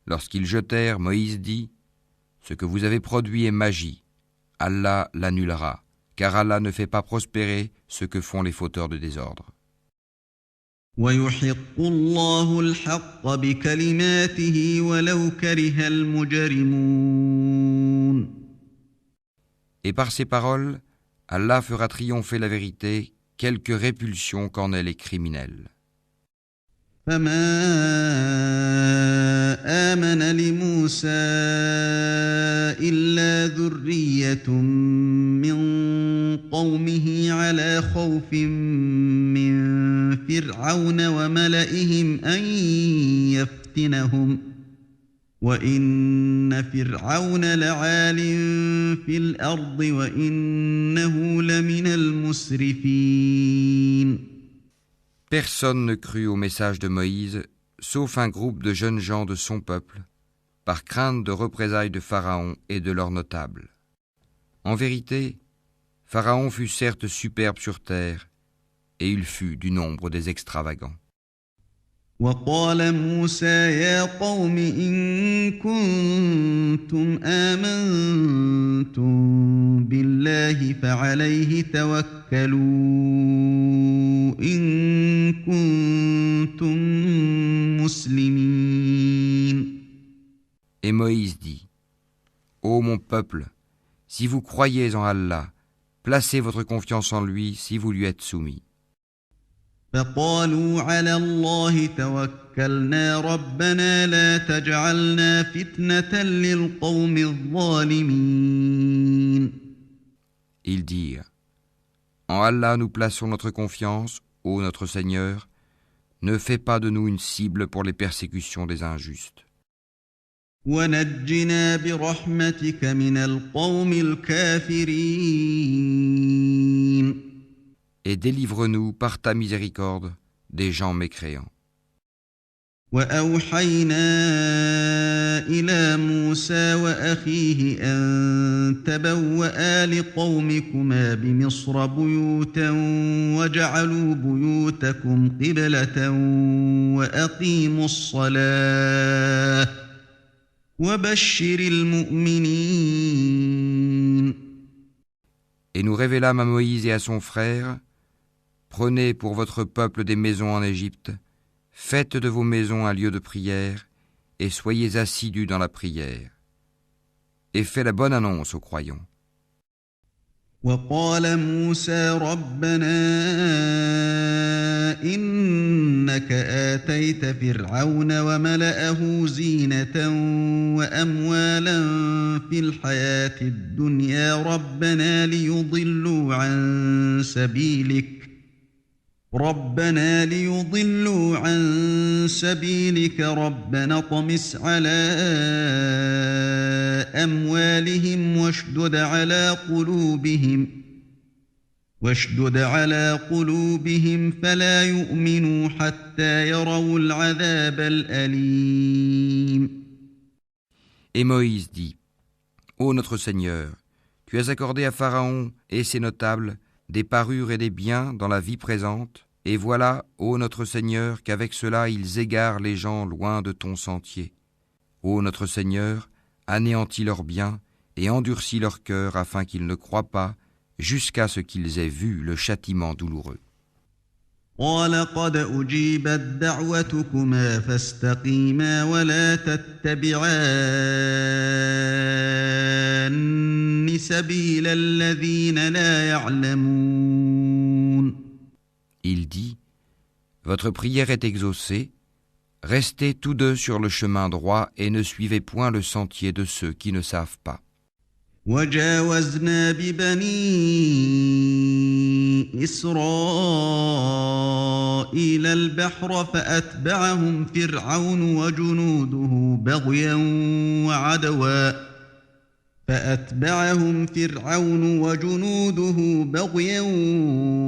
Lorsqu'ils jetèrent, Moïse dit : ce que vous avez produit est magie. Allah l'annulera, car Allah ne fait pas prospérer ce que font les fauteurs de désordre. ويحق الله الحق بكلماته ولو كره المجرمون. Et par ces paroles, Allah fera triompher la vérité, quelque répulsion qu'en aient les criminels. فما آمن لموسى إلا ذرية من قومه على خوف من فرعون وملئهم أن يفتنهم وإن فرعون لعال في الأرض وإنه لمن المسرفين. Personne ne crut au message de Moïse, sauf un groupe de jeunes gens de son peuple, par crainte de représailles de Pharaon et de leurs notables. En vérité, Pharaon fut certes superbe sur terre, et il fut du nombre des extravagants. وقال موسى يا قوم إن كنتم آمنتم بالله فعليه توكلوا إن كنتم مسلمين. Et Moïse dit, Ô mon peuple, si vous croyez en Allah, placez votre confiance en lui si vous lui êtes soumis. فقالوا على الله توكلنا ربنا لا تجعلنا فتنة للقوم الظالمين. Ils dirent, En Allah nous plaçons notre confiance, ô notre Seigneur, ne fais pas de nous une cible pour les persécutions des injustes. ونجنا برحمتك من القوم الكافرين. Et délivre-nous par ta miséricorde des gens mécréants. وأوحينا إلى موسى وأخيه أن تبوأ لقومكما بمصر بيوتا وجعلوا بيوتكم قبلة وأقيموا الصلاة وبشر المؤمنين. Et nous révélâmes à Moïse et à son frère, Prenez pour votre peuple des maisons en Égypte, faites de vos maisons un lieu de prière, et soyez assidus dans la prière. Et faites la bonne annonce aux croyants. وقال موسى ربنا إنك آتيت فرعون وملأه زينة وأموالا في الحياة الدنيا ربنا ليضلوا عن سبيلك ربنا اطمس على أموالهم واشدد على قلوبهم فلا يؤمنوا حتى يروا العذاب الأليم. Et Moïse dit, Ô notre Seigneur, tu as accordé à Pharaon et ses notables des parures et des biens dans la vie présente, et voilà, ô notre Seigneur, qu'avec cela ils égarent les gens loin de ton sentier. Ô notre Seigneur, anéantis leurs biens et endurcis leur cœur afin qu'ils ne croient pas, jusqu'à ce qu'ils aient vu le châtiment douloureux. قال قد أجيبت دعوتكما فاستقيما ولا تتبعان سبيل الذين لا يعلمون. Il dit, Votre prière est exaucée, restez tous deux sur le chemin droit et ne suivez point le sentier de ceux qui ne savent pas. وجاوزنا ببني إسرائيل البحر فأتبعهم فرعون وجنوده بغيا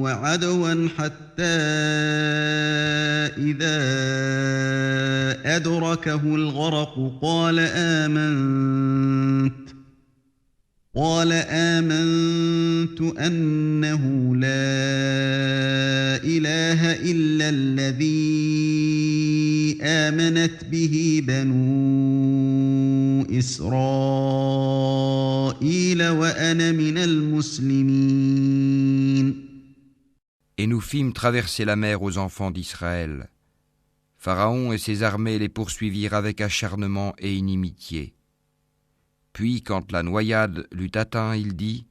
وعدوا حتى إذا أدركه الغرق قال آمنت أنه لا إله إلا الذي آمنت به بنو إسرائيل وأنا من المسلمين. Et nous fîmes traverser la mer aux enfants d'Israël. Pharaon et ses armées les poursuivirent avec acharnement et inimitié. Puis, quand la noyade l'eut atteint, il dit :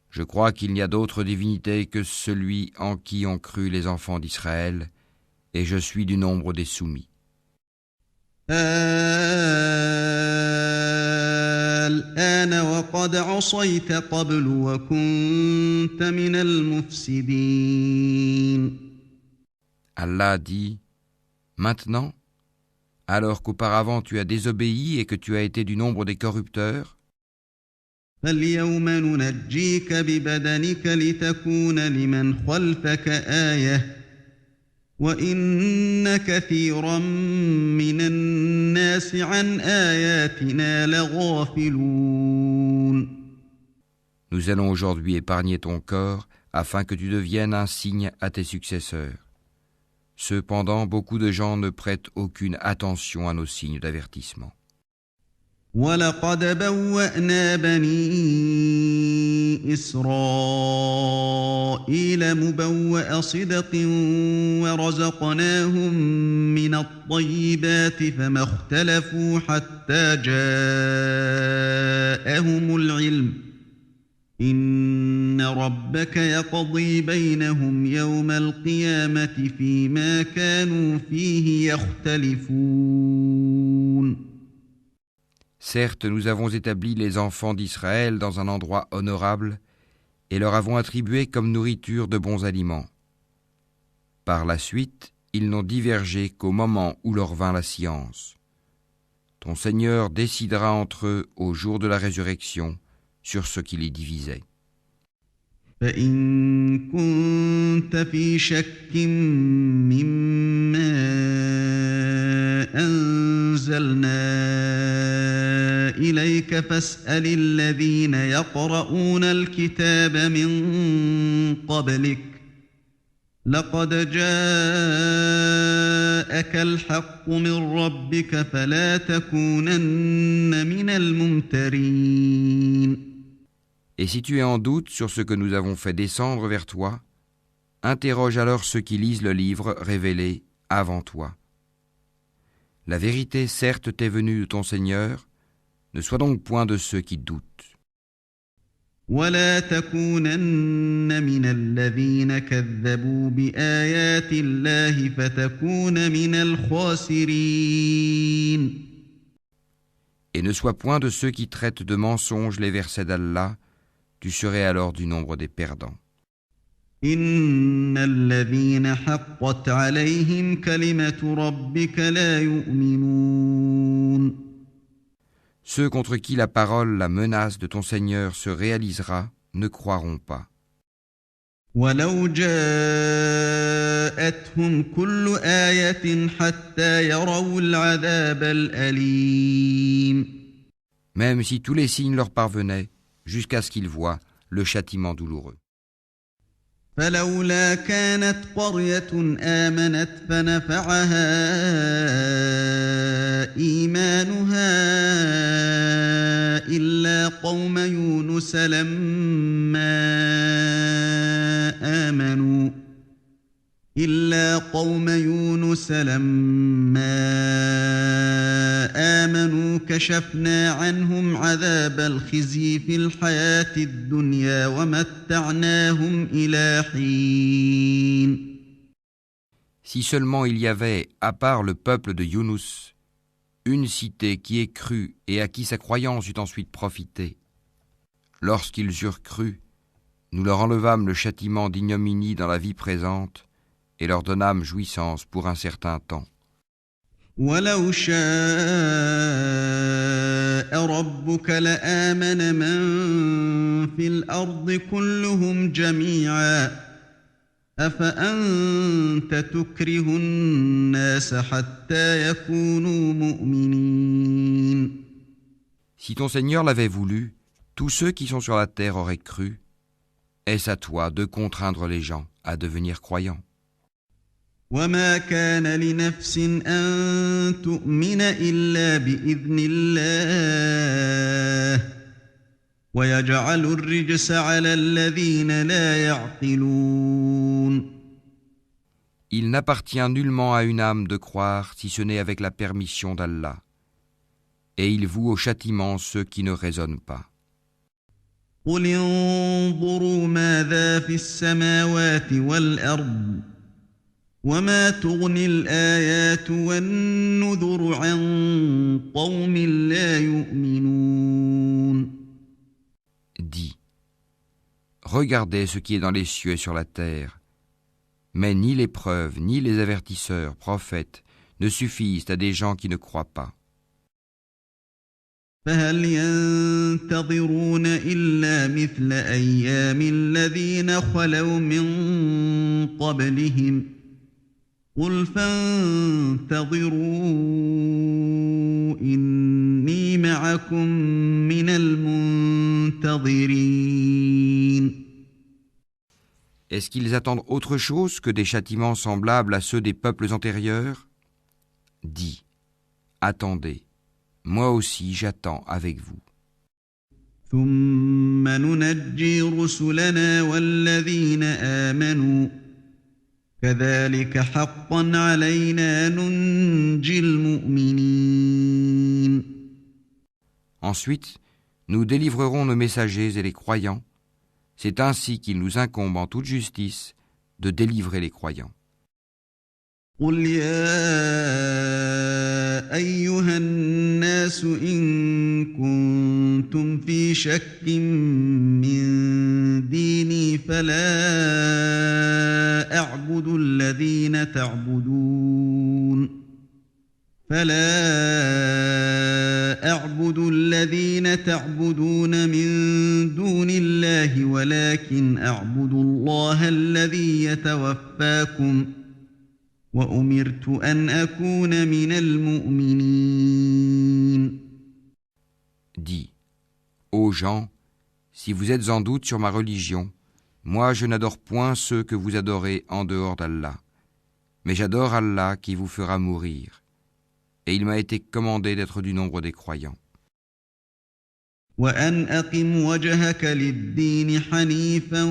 Je crois qu'il n'y a d'autre divinité que celui en qui ont cru les enfants d'Israël, et je suis du nombre des soumis. الآن وقد عصيت قبل وكنت من المفسدين. Allah dit : Maintenant, alors qu'auparavant tu as désobéi et que tu as été du nombre des corrupteurs, فاليوم ننجيك ببدنك لتكون لمن خلفك آية وإن كثيرا من الناس عن آياتنا لغافلون. nous allons aujourd'hui épargner ton corps afin que tu deviennes un signe à tes successeurs. Cependant, beaucoup de gens ne prêtent aucune attention à nos signes d'avertissement. وَلَقَدْ بَوَّأْنَا بَنِي إِسْرَائِيلَ مُبَوَّأَ صِدْقٍ وَرَزَقْنَاهُم مِّنَ الطَّيِّبَاتِ فَمَا اخْتَلَفُوا حَتَّىٰ جَاءَهُمُ الْعِلْمُ ۚ إِنَّ رَبَّكَ يَقْضِي بَيْنَهُمْ يَوْمَ الْقِيَامَةِ فِيمَا كَانُوا فِيهِ يَخْتَلِفُونَ. Certes, nous avons établi les enfants d'Israël dans un endroit honorable et leur avons attribué comme nourriture de bons aliments. Par la suite, ils n'ont divergé qu'au moment où leur vint la science. Ton Seigneur décidera entre eux au jour de la résurrection sur ce qui les divisait. فَإِن كُنتَ فِي شَكٍّ مِّمَّا أَنزَلْنَا إِلَيْكَ فَاسْأَلِ الَّذِينَ يَقْرَؤُونَ الْكِتَابَ مِن قَبْلِكَ ۚ لَقَدْ جَاءَكَ الْحَقُّ مِن رَّبِّكَ فَلَا تَكُونَنَّ مِنَ الْمُمْتَرِينَ. Et si tu es en doute sur ce que nous avons fait descendre vers toi, interroge alors ceux qui lisent le livre révélé avant toi. La vérité certes t'est venue de ton Seigneur, ne sois donc point de ceux qui doutent. وَلَا تَكُونَنَّ مِنَ الَّذِينَ كَذَّبُوا بِآيَاتِ اللَّهِ فَتَكُونَ مِنَ الْخَاسِرِينَ. Et ne sois point de ceux qui traitent de mensonges les versets d'Allah, tu serais alors du nombre des perdants. إِنَّ الَّذِينَ حَقَّتْ عَلَيْهِمْ كَلِمَةُ رَبِّكَ لَا يُؤْمِنُونَ. Ceux contre qui la parole, la menace de ton Seigneur se réalisera, ne croiront pas. وَلَوْ جَاءَتْهُمْ كُلُّ آيَةٍ حَتَّىٰ يَرَوُا الْعَذَابَ الْأَلِيمَ. Même si tous les signes leur parvenaient, jusqu'à ce qu'ils voient le châtiment douloureux. فلولا كانت قرية آمنت فنفعها إيمانها إلا قوم يونس لما آمنوا كشفنا عنهم عذاب الخزي في الحياة الدنيا ومتعناهم إلى حين. Si seulement il y avait, à part le peuple de Younous, une cité qui ait cru et à qui sa croyance eut ensuite profité. Lorsqu'ils eurent cru, nous leur enlevâmes le châtiment d'ignominie dans la vie présente et leur donnâmes jouissance pour un certain temps. وَلَوْ شَاءَ رَبُّكَ لَآمَنَ مَن فِي الْأَرْضِ كُلُّهُمْ جَمِيعًا أَفَأَنتَ تُكْرِهُ النَّاسَ حَتَّىٰ يَكُونُوا مُؤْمِنِينَ. Si ton Seigneur l'avait voulu, tous ceux qui sont sur la terre auraient cru. Est-ce à toi de contraindre les gens à devenir croyants? وَمَا كَانَ لِنَفْسٍ أَن تُؤْمِنَ إِلَّا بِإِذْنِ اللَّهِ ويجعل الرجس على الذين لا يعقلون. Il n'appartient nullement à une âme de croire si ce n'est avec la permission d'Allah. Et il voue au châtiment ceux qui ne raisonnent pas. قل انظروا ماذا في السماوات والأرض وما تغني الآيات والنذر عن قوم لا يؤمنون. Dis, regardez ce qui est dans les cieux et sur la terre, mais ni les preuves, ni les avertisseurs, prophètes, ne suffisent à des gens qui ne croient pas. فهل ينتظرون إلا مثل أيام الذين خلوا من قبلهم قل فانتظروا إني معكم من المنتظرين. Est-ce qu'ils attendent autre chose que des châtiments semblables à ceux des peuples antérieurs ? Dis, attendez, moi aussi j'attends avec vous. ثم ننجي رسلنا والذين آمنوا كذلك حقا علينا ننجي المؤمنين. Ensuite, nous délivrerons nos messagers et les croyants. C'est ainsi qu'il nous incombe en toute justice de délivrer les croyants. قل يا أيها الناس إن كنتم في شك من ديني فلا أعبد الذين تعبدون من دون الله ولكن أعبد الله الذي يتوفاكم وأمرت أن أكون من المؤمنين. Dis, ô gens, si vous êtes en doute sur ma religion, moi je n'adore point ceux que vous adorez en dehors d'Allah, mais j'adore Allah qui vous fera mourir, et il m'a été commandé d'être du nombre des croyants. وأن أقم وجهك للدين حنيفا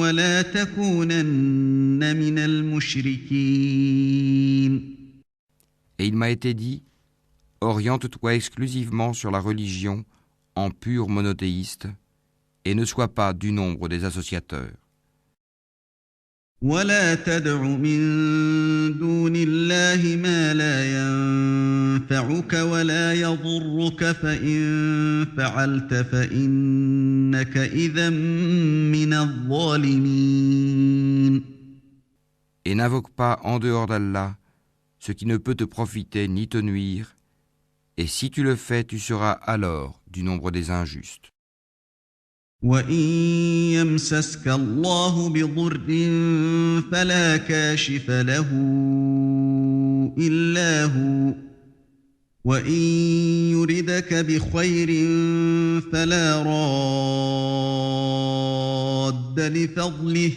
ولا تكونن من المشركين. Et il m'a été dit, oriente-toi exclusivement sur la religion en pur monothéiste, et ne sois pas du nombre des associateurs. ولا تدع من دون الله ما لا ينفعك ولا يضرك فإن فعلت فإنك إذا من الظالمين. Et n'invoque pas en dehors d'Allah ce qui ne peut te profiter ni te nuire, et si tu le fais, tu seras alors du nombre des injustes. وَإِن يَمْسَسْكَ اللَّهُ بِضُرٍّ فَلَا كَاشِفَ لَهُ إِلَّا هُوَ وَإِن يُرِدْكَ بِخَيْرٍ فَلَا رَادَّ لِفَضْلِهِ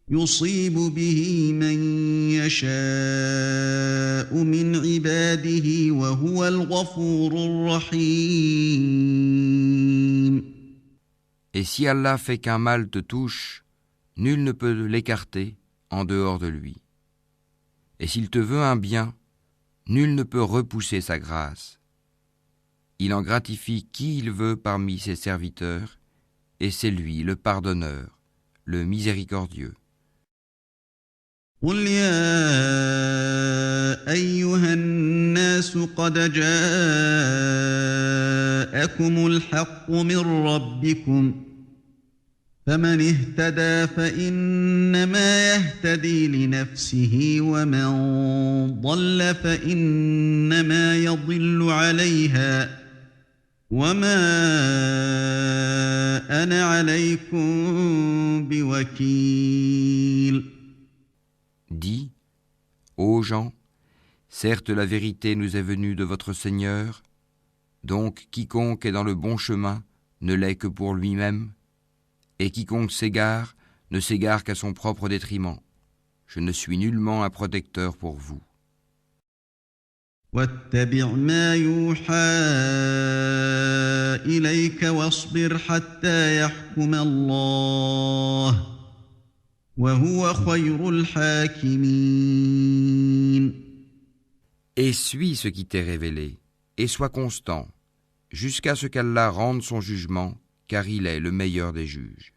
يُصِيبُ بِهِ مَن يَشَاءُ مِنْ عِبَادِهِ وَهُوَ الْغَفُورُ الرَّحِيمُ. Et si Allah fait qu'un mal te touche, nul ne peut l'écarter en dehors de lui. Et s'il te veut un bien, nul ne peut repousser sa grâce. Il en gratifie qui il veut parmi ses serviteurs, et c'est lui le pardonneur, le miséricordieux. قل يا أيها الناس قد جاءكم الحق من ربكم فمن اهتدى فإنما يهتدي لنفسه ومن ضل فإنما يضل عليها وما أنا عليكم بوكيل. Dis, ô gens, certes la vérité nous est venue de votre Seigneur, donc quiconque est dans le bon chemin ne l'est que pour lui-même, et quiconque s'égare ne s'égare qu'à son propre détriment. Je ne suis nullement un protecteur pour vous. واتبع ما يوحى إليك واصبر حتى يحكم الله وهو خير الحاكمين. Et suis ce qui t'est révélé, et sois constant, jusqu'à ce qu'Allah rende son jugement, car il est le meilleur des juges.